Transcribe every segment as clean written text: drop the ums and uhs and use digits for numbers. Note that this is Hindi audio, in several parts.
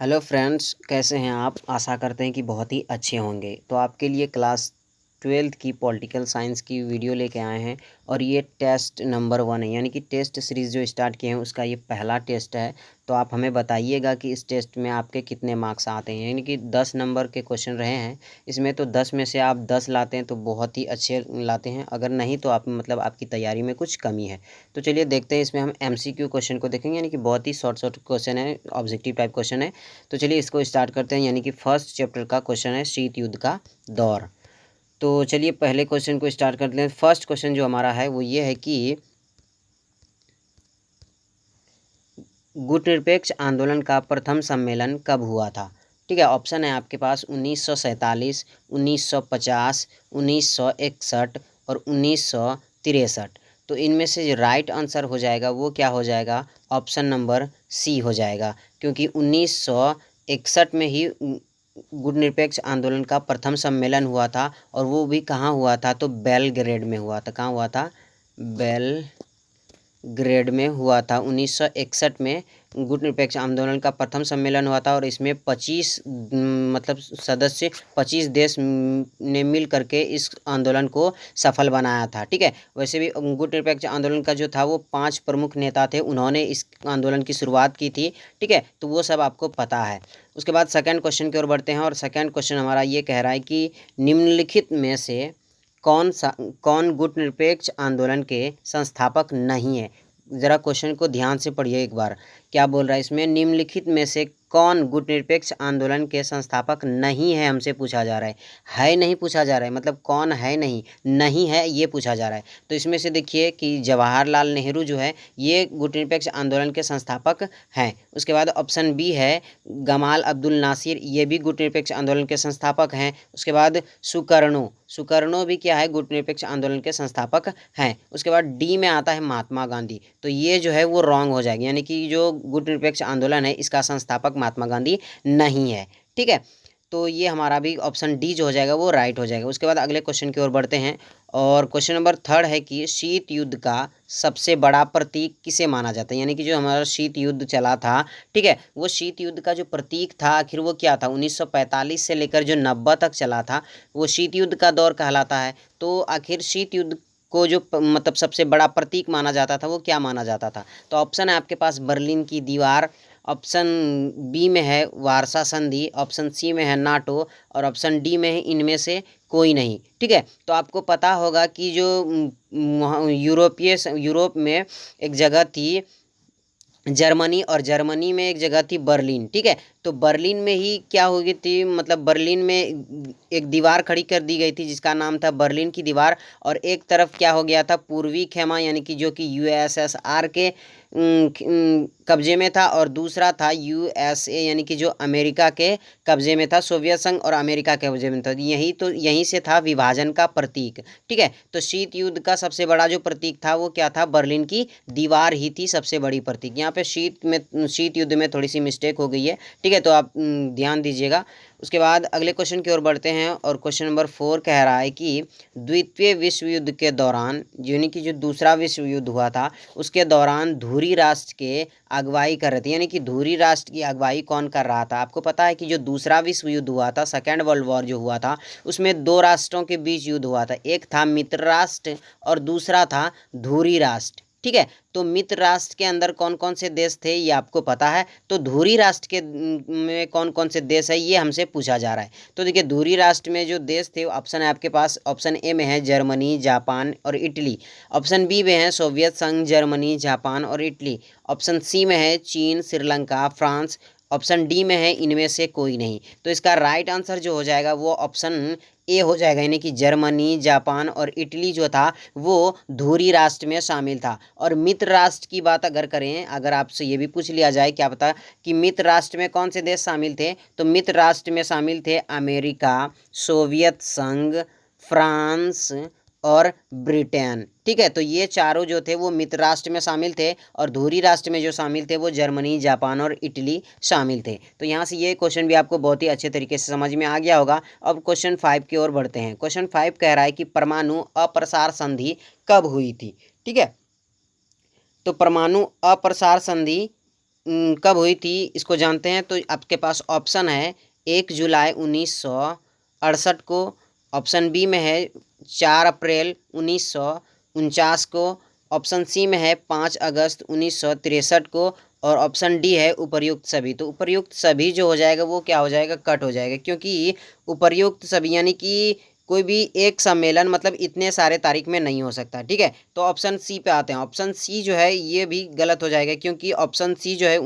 हेलो फ्रेंड्स, कैसे हैं आप। आशा करते हैं कि बहुत ही अच्छे होंगे। तो आपके लिए क्लास 12th की पॉलिटिकल साइंस की वीडियो लेके आए हैं और ये टेस्ट नंबर 1 है, यानी कि टेस्ट सीरीज़ जो स्टार्ट किए हैं उसका ये पहला टेस्ट है। तो आप हमें बताइएगा कि इस टेस्ट में आपके कितने मार्क्स आते हैं। यानी कि 10 नंबर के क्वेश्चन रहे हैं इसमें, तो 10 में से आप 10 लाते हैं तो बहुत ही अच्छे लाते हैं, अगर नहीं तो आप मतलब आपकी तैयारी में कुछ कमी है। तो चलिए देखते हैं, इसमें हम MCQ क्वेश्चन को देखेंगे, यानी कि बहुत ही शॉर्ट क्वेश्चन है, ऑब्जेक्टिव टाइप क्वेश्चन है। तो चलिए इसको स्टार्ट करते हैं। यानी कि फर्स्ट चैप्टर का क्वेश्चन है शीत युद्ध का दौर। तो चलिए पहले क्वेश्चन को स्टार्ट करते हैं। फर्स्ट क्वेश्चन जो हमारा है वो ये है कि गुटनिरपेक्ष आंदोलन का प्रथम सम्मेलन कब हुआ था। ठीक है, ऑप्शन है आपके पास 1947, 1950, 1961 और 1963। तो इनमें से जो राइट आंसर हो जाएगा वो क्या हो जाएगा, ऑप्शन नंबर सी हो जाएगा, क्योंकि 1961 में ही गुटनिरपेक्ष आंदोलन का प्रथम सम्मेलन हुआ था, और वो भी कहाँ हुआ था, तो बेलग्रेड में हुआ था। कहाँ हुआ था, बेलग्रेड में हुआ था। 1961 में गुटनिरपेक्ष आंदोलन का प्रथम सम्मेलन हुआ था, और इसमें 25 मतलब सदस्य 25 देश ने मिल करके इस आंदोलन को सफल बनाया था। ठीक है, वैसे भी गुटनिरपेक्ष आंदोलन का जो था वो 5 प्रमुख नेता थे, उन्होंने इस आंदोलन की शुरुआत की थी। ठीक है, तो वो सब आपको पता है। उसके बाद सेकंड क्वेश्चन की ओर बढ़ते हैं, और सेकंड क्वेश्चन हमारा ये कह रहा है कि निम्नलिखित में से कौन गुटनिरपेक्ष आंदोलन के संस्थापक नहीं है। ज़रा क्वेश्चन को ध्यान से पढ़िए एक बार, क्या बोल रहा है इसमें, निम्नलिखित में से कौन गुटनिरपेक्ष आंदोलन के संस्थापक नहीं है, हमसे पूछा जा रहा है नहीं पूछा जा रहा है, मतलब कौन है, नहीं है ये पूछा जा रहा है। तो इसमें से देखिए कि जवाहरलाल नेहरू जो है ये गुटनिरपेक्ष आंदोलन के संस्थापक हैं। उसके बाद ऑप्शन बी है गमाल अब्दुल नासिर, ये भी गुटनिरपेक्ष आंदोलन के संस्थापक हैं। उसके बाद सुकर्णो भी क्या है, गुटनिरपेक्ष आंदोलन के संस्थापक हैं। उसके बाद डी में आता है महात्मा गांधी, तो ये जो है वो रॉन्ग हो जाएगी, यानी कि जो गुटनिरपेक्ष आंदोलन है इसका संस्थापक महात्मा गांधी नहीं है। ठीक है, तो ये हमारा भी ऑप्शन डी जो हो जाएगा वो राइट हो जाएगा। उसके बाद अगले क्वेश्चन की ओर बढ़ते हैं, और क्वेश्चन नंबर 3 है कि शीत युद्ध का सबसे बड़ा प्रतीक किसे माना जाता है। यानी कि जो हमारा शीत युद्ध चला था, ठीक है, वो शीत युद्ध का जो प्रतीक था आखिर वो क्या था। 1945 से लेकर जो 90 तक चला था वो शीत युद्ध का दौर कहलाता है। तो आखिर शीत युद्ध को जो मतलब सबसे बड़ा प्रतीक माना जाता था वो क्या माना जाता था। तो ऑप्शन है आपके पास बर्लिन की दीवार, ऑप्शन बी में है वारसा संधि, ऑप्शन सी में है नाटो, और ऑप्शन डी में है इनमें से कोई नहीं। ठीक है, तो आपको पता होगा कि जो यूरोप में एक जगह थी जर्मनी, और जर्मनी में एक जगह थी बर्लिन। ठीक है, तो बर्लिन में ही क्या हो गई थी, मतलब बर्लिन में एक दीवार खड़ी कर दी गई थी जिसका नाम था बर्लिन की दीवार, और एक तरफ क्या हो गया था, पूर्वी खेमा, यानी कि जो कि USSR के कब्जे में था, और दूसरा था USA, यानी कि जो अमेरिका के कब्जे में था, सोवियत संघ और अमेरिका के कब्जे में था। यहीं से था विभाजन का प्रतीक। ठीक है, तो शीत युद्ध का सबसे बड़ा जो प्रतीक था वो क्या था, बर्लिन की दीवार ही थी सबसे बड़ी प्रतीक। यहाँ पे शीत युद्ध में थोड़ी सी मिस्टेक हो गई है। ठीक है, तो आप ध्यान दीजिएगा। उसके बाद अगले क्वेश्चन की ओर बढ़ते हैं, और क्वेश्चन नंबर 4 कह रहा है कि द्वितीय विश्व युद्ध के दौरान, यानी कि जो दूसरा विश्व युद्ध हुआ था उसके दौरान धुरी राष्ट्र के अगुवाई कर रहे थे। यानी कि धुरी राष्ट्र की अगुवाई कौन कर रहा था। आपको पता है कि जो दूसरा विश्व युद्ध हुआ था, सेकेंड वर्ल्ड वॉर जो हुआ था, उसमें 2 राष्ट्रों के बीच युद्ध हुआ था, एक था मित्र राष्ट्र और दूसरा था धुरी राष्ट्र। ठीक है, तो मित्र राष्ट्र के अंदर कौन कौन से देश थे ये आपको पता है, तो धुरी राष्ट्र के में कौन कौन से देश है ये हमसे पूछा जा रहा है। तो देखिए धुरी राष्ट्र में जो देश थे, ऑप्शन है आपके पास, ऑप्शन ए में है जर्मनी, जापान और इटली, ऑप्शन बी में है सोवियत संघ, जर्मनी, जापान और इटली, ऑप्शन सी में है चीन, श्रीलंका, फ्रांस, ऑप्शन डी में है इनमें से कोई नहीं। तो इसका राइट आंसर जो हो जाएगा वो ऑप्शन ए हो जाएगा, यानी कि जर्मनी, जापान और इटली जो था वो धुरी राष्ट्र में शामिल था। और मित्र राष्ट्र की बात अगर करें, अगर आपसे ये भी पूछ लिया जाए क्या पता कि मित्र राष्ट्र में कौन से देश शामिल थे, तो मित्र राष्ट्र में शामिल थे अमेरिका, सोवियत संघ, फ्रांस और ब्रिटेन। ठीक है, तो ये चारों जो थे वो मित्र राष्ट्र में शामिल थे, और धुरी राष्ट्र में जो शामिल थे वो जर्मनी, जापान और इटली शामिल थे। तो यहाँ से ये क्वेश्चन भी आपको बहुत ही अच्छे तरीके से समझ में आ गया होगा। अब क्वेश्चन 5 की ओर बढ़ते हैं। क्वेश्चन 5 कह रहा है कि परमाणु अप्रसार संधि कब हुई थी। ठीक है, तो परमाणु अप्रसार संधि कब हुई थी इसको जानते हैं, तो आपके पास ऑप्शन है 1 जुलाई 1968 को, ऑप्शन बी में है 4 अप्रैल 1949 को, ऑप्शन सी में है 5 अगस्त 1963 को, और ऑप्शन डी है उपर्युक्त सभी। तो उपर्युक्त सभी जो हो जाएगा वो क्या हो जाएगा, कट हो जाएगा, क्योंकि उपर्युक्त सभी यानी कि कोई भी एक सम्मेलन मतलब इतने सारे तारीख में नहीं हो सकता। ठीक है, तो ऑप्शन सी पे आते हैं। ऑप्शन सी जो है ये भी गलत हो जाएगा, क्योंकि ऑप्शन सी जो है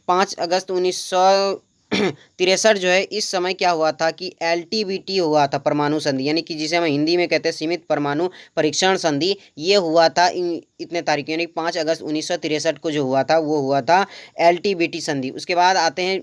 5 अगस्त 1963 जो है, इस समय क्या हुआ था कि LTBT हुआ था, परमाणु संधि, यानी कि जिसे हम हिंदी में कहते हैं सीमित परमाणु परीक्षण संधि, ये हुआ था इतने तारीख, यानी 5 अगस्त 1963 को जो हुआ था वो हुआ था LTBT संधि। उसके बाद आते हैं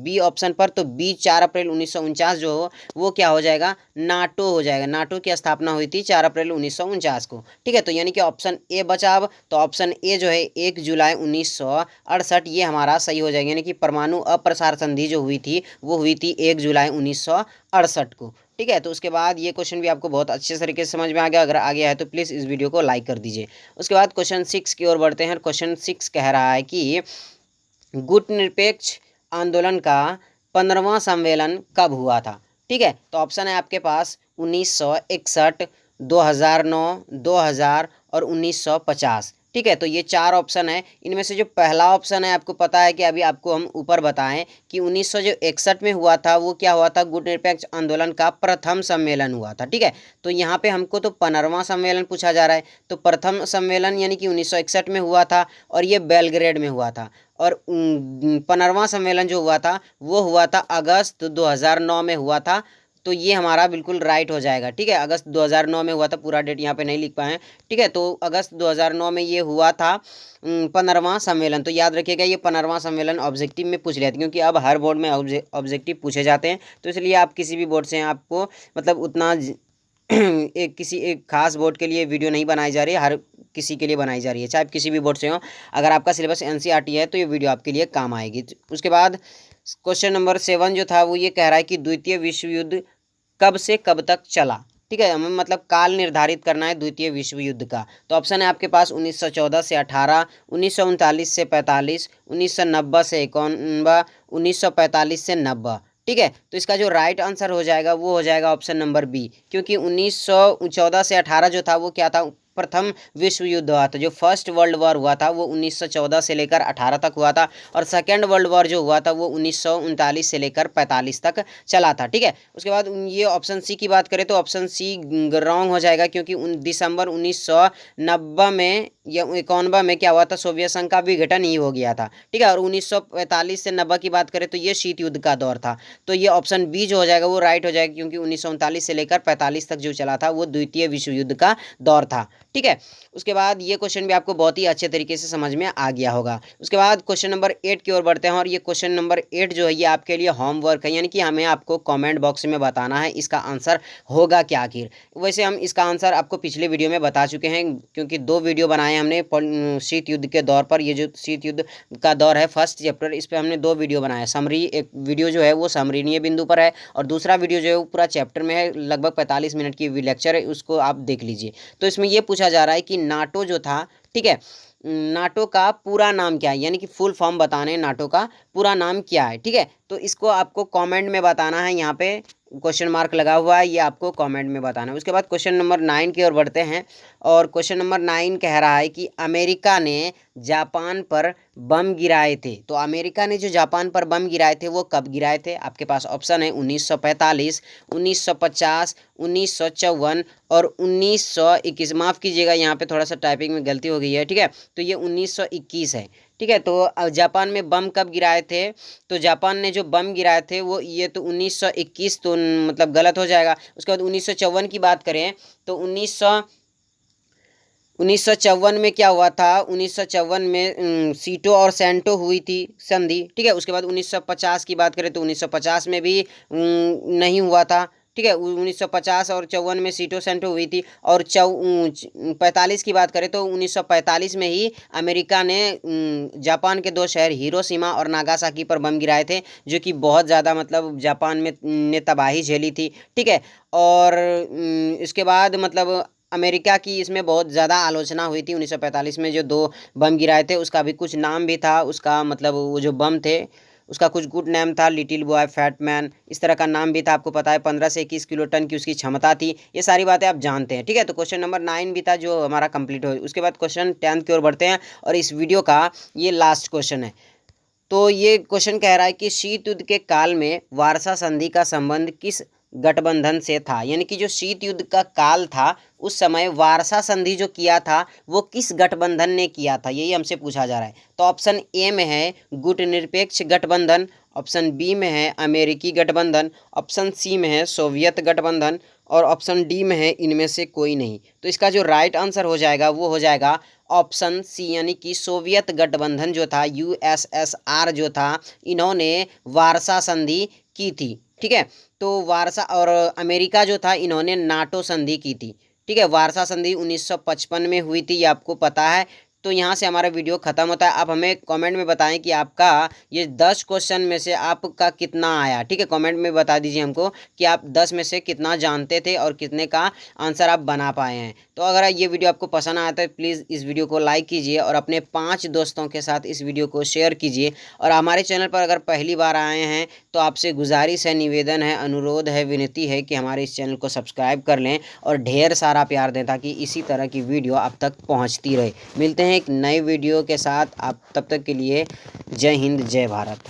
बी ऑप्शन पर, तो बी 4 अप्रैल 1949 जो हो वो क्या हो जाएगा, नाटो हो जाएगा। नाटो की स्थापना हुई थी 4 अप्रैल 1949 को। ठीक है, तो यानी कि ऑप्शन ए बचा अब, तो ऑप्शन ए जो है 1 जुलाई 1968 ये हमारा सही हो जाएगा, यानी कि परमाणु अप्रसार संधि जो हुई थी वो हुई थी 1 जुलाई 1968 को। ठीक है, तो उसके बाद ये क्वेश्चन भी आपको बहुत अच्छे तरीके से समझ में आ गया। अगर आ गया है तो प्लीज़ इस वीडियो को लाइक कर दीजिए। उसके बाद क्वेश्चन 6 की ओर बढ़ते हैं। क्वेश्चन 6 कह रहा है कि गुटनिरपेक्ष आंदोलन का 15वां सम्मेलन कब हुआ था। ठीक है, तो ऑप्शन है आपके पास 1961, 2009, 2000 और 1950। ठीक है, तो ये 4 ऑप्शन है। इनमें से जो पहला ऑप्शन है आपको पता है कि अभी आपको हम ऊपर बताएं कि 1961 में हुआ था, वो क्या हुआ था, गुटनिरपेक्ष आंदोलन का प्रथम सम्मेलन हुआ था। ठीक है, तो यहाँ पे हमको तो 15वां सम्मेलन पूछा जा रहा है, तो प्रथम सम्मेलन यानी कि 1961 में हुआ था और ये बेलग्रेड में हुआ था। और 15वां सम्मेलन जो हुआ था वो हुआ था अगस्त 2009 में हुआ था। तो ये हमारा बिल्कुल राइट हो जाएगा। ठीक है, अगस्त 2009 में हुआ था, पूरा डेट यहाँ पे नहीं लिख पाए हैं। ठीक है, तो अगस्त 2009 में ये हुआ था 15वां सम्मेलन। तो याद रखिएगा ये 15वां सम्मेलन ऑब्जेक्टिव में पूछ लिया था, क्योंकि अब हर बोर्ड में ऑब्जेक्टिव पूछे जाते हैं, तो इसलिए आप किसी भी बोर्ड से आपको मतलब उतना किसी एक खास बोर्ड के लिए वीडियो नहीं बनाई जा रही है, हर किसी के लिए बनाई जा रही है, चाहे आप किसी भी बोर्ड से हो। अगर आपका सिलेबस NCERT है तो ये वीडियो आपके लिए काम आएगी। उसके बाद क्वेश्चन नंबर 7 जो था वो ये कह रहा है कि द्वितीय विश्व युद्ध कब से कब तक चला। ठीक है, हमें मतलब काल निर्धारित करना है द्वितीय विश्व युद्ध का। तो ऑप्शन है आपके पास 1914 से 18, 1939 से 45, 1990 से 91, 1945 से 90। ठीक है, तो इसका जो राइट आंसर हो जाएगा वो हो जाएगा ऑप्शन नंबर बी, क्योंकि 1914 से 18 जो था वो क्या था, प्रथम विश्व युद्ध हुआ था। जो फर्स्ट वर्ल्ड वॉर हुआ था वो 1914 से लेकर 18 तक हुआ था, और सेकेंड वर्ल्ड वॉर जो हुआ था वो 1939 से लेकर 45 तक चला था। ठीक है, उसके बाद ये ऑप्शन सी की बात करें तो ऑप्शन सी रॉन्ग हो जाएगा, क्योंकि दिसंबर 1990 में या 91 में क्या हुआ था, सोवियत संघ का विघटन ही हो गया था। ठीक है, और 1945 से 90 की बात करें तो ये शीत युद्ध का दौर था। तो ये ऑप्शन बी जो हो जाएगा वो राइट हो जाएगा, क्योंकि 1939 से लेकर 45 तक जो चला था वो द्वितीय विश्व युद्ध का दौर था। ठीक है, उसके बाद ये क्वेश्चन भी आपको बहुत ही अच्छे तरीके से समझ में आ गया होगा। उसके बाद क्वेश्चन नंबर 8 की ओर बढ़ते हैं, और ये क्वेश्चन नंबर 8 जो है ये आपके लिए होमवर्क है, यानी कि हमें आपको कमेंट बॉक्स में बताना है इसका आंसर होगा क्या आखिर। वैसे हम इसका आंसर आपको पिछले वीडियो में बता चुके हैं, क्योंकि 2 वीडियो बनाए हमने शीत युद्ध के दौर पर। ये जो शीत युद्ध का दौर है फर्स्ट चैप्टर, इस पर हमने 2 वीडियो बनाया। समरी एक वीडियो जो है वो समरणीय बिंदु पर है, और दूसरा वीडियो जो है वो पूरा चैप्टर में है, लगभग 45 मिनट की लेक्चर है, उसको आप देख लीजिए। तो इसमें ये पूछा जा रहा है कि नाटो जो था, ठीक है, नाटो का पूरा नाम क्या है, यानी कि फुल फॉर्म बताने नाटो का पूरा नाम क्या है। ठीक है, तो इसको आपको कमेंट में बताना है, यहाँ पे क्वेश्चन मार्क लगा हुआ है, ये आपको कमेंट में बताना है। उसके बाद क्वेश्चन नंबर 9 की ओर बढ़ते हैं, और क्वेश्चन नंबर 9 कह रहा है कि अमेरिका ने जापान पर बम गिराए थे। तो अमेरिका ने जो जापान पर बम गिराए थे वो कब गिराए थे। आपके पास ऑप्शन है 1945, 1950, 1954 और 1921। माफ़ कीजिएगा, यहाँ पे थोड़ा सा टाइपिंग में गलती हो गई है। ठीक है, तो ये 1921 है। ठीक है, तो जापान में बम कब गिराए थे, तो जापान ने जो बम गिराए थे वो ये तो 1921 तो मतलब गलत हो जाएगा। उसके बाद 1954 की बात करें तो 1954 में क्या हुआ था, 1954 में सीटो और सेंटो हुई थी संधि। ठीक है, उसके बाद 1950 की बात करें तो 1950 में भी नहीं हुआ था। ठीक है, 1950 और 54 में सीटो सेंटो हुई थी। और 45 की बात करें तो 1945 में ही अमेरिका ने जापान के 2 शहर हिरोशिमा और नागासाकी पर बम गिराए थे, जो कि बहुत ज़्यादा मतलब जापान में ने तबाही झेली थी। ठीक है, और इसके बाद मतलब अमेरिका की इसमें बहुत ज़्यादा आलोचना हुई थी 1945 में जो 2 बम गिराए थे। उसका भी कुछ नाम भी था, उसका मतलब वो जो बम थे उसका कुछ गुड नेम था, लिटिल बॉय, फैट मैन, इस तरह का नाम भी था। आपको पता है 15 से 21 किलो टन की उसकी क्षमता थी। ये सारी बातें आप जानते हैं, ठीक है। तो क्वेश्चन नंबर 9 भी था जो हमारा कंप्लीट हो। उसके बाद क्वेश्चन 10 की ओर बढ़ते हैं और इस वीडियो का ये लास्ट क्वेश्चन है। तो ये क्वेश्चन कह रहा है कि शीत युद्ध के काल में वारसा संधि का संबंध किस गठबंधन से था। यानी कि जो शीत युद्ध का काल था उस समय वारसा संधि जो किया था वो किस गठबंधन ने किया था, यही हमसे पूछा जा रहा है। तो ऑप्शन ए में है गुटनिरपेक्ष गठबंधन, ऑप्शन बी में है अमेरिकी गठबंधन, ऑप्शन सी में है सोवियत गठबंधन और ऑप्शन डी में है इनमें से कोई नहीं। तो इसका जो राइट आंसर हो जाएगा वो हो जाएगा ऑप्शन सी, यानी कि सोवियत गठबंधन जो था, यूएसएसआर जो था, इन्होंने वारसा संधि की थी, ठीक है। तो वारसा और अमेरिका जो था इन्होंने नाटो संधि की थी, ठीक है। वारसा संधि 1955 में हुई थी, ये आपको पता है। तो यहाँ से हमारा वीडियो ख़त्म होता है। आप हमें कमेंट में बताएं कि आपका ये 10 क्वेश्चन में से आपका कितना आया, ठीक है। कमेंट में बता दीजिए हमको कि आप 10 में से कितना जानते थे और कितने का आंसर आप बना पाए हैं। तो अगर ये वीडियो आपको पसंद आया तो प्लीज़ इस वीडियो को लाइक कीजिए और अपने 5 दोस्तों के साथ इस वीडियो को शेयर कीजिए। और हमारे चैनल पर अगर पहली बार आए हैं तो आपसे गुजारिश है, निवेदन है, अनुरोध है, विनती है कि हमारे इस चैनल को सब्सक्राइब कर लें और ढेर सारा प्यार दें ताकि इसी तरह की वीडियो आप तक पहुंचती रहे। मिलते हैं एक नए वीडियो के साथ, आप तब तक के लिए जय हिंद, जय भारत।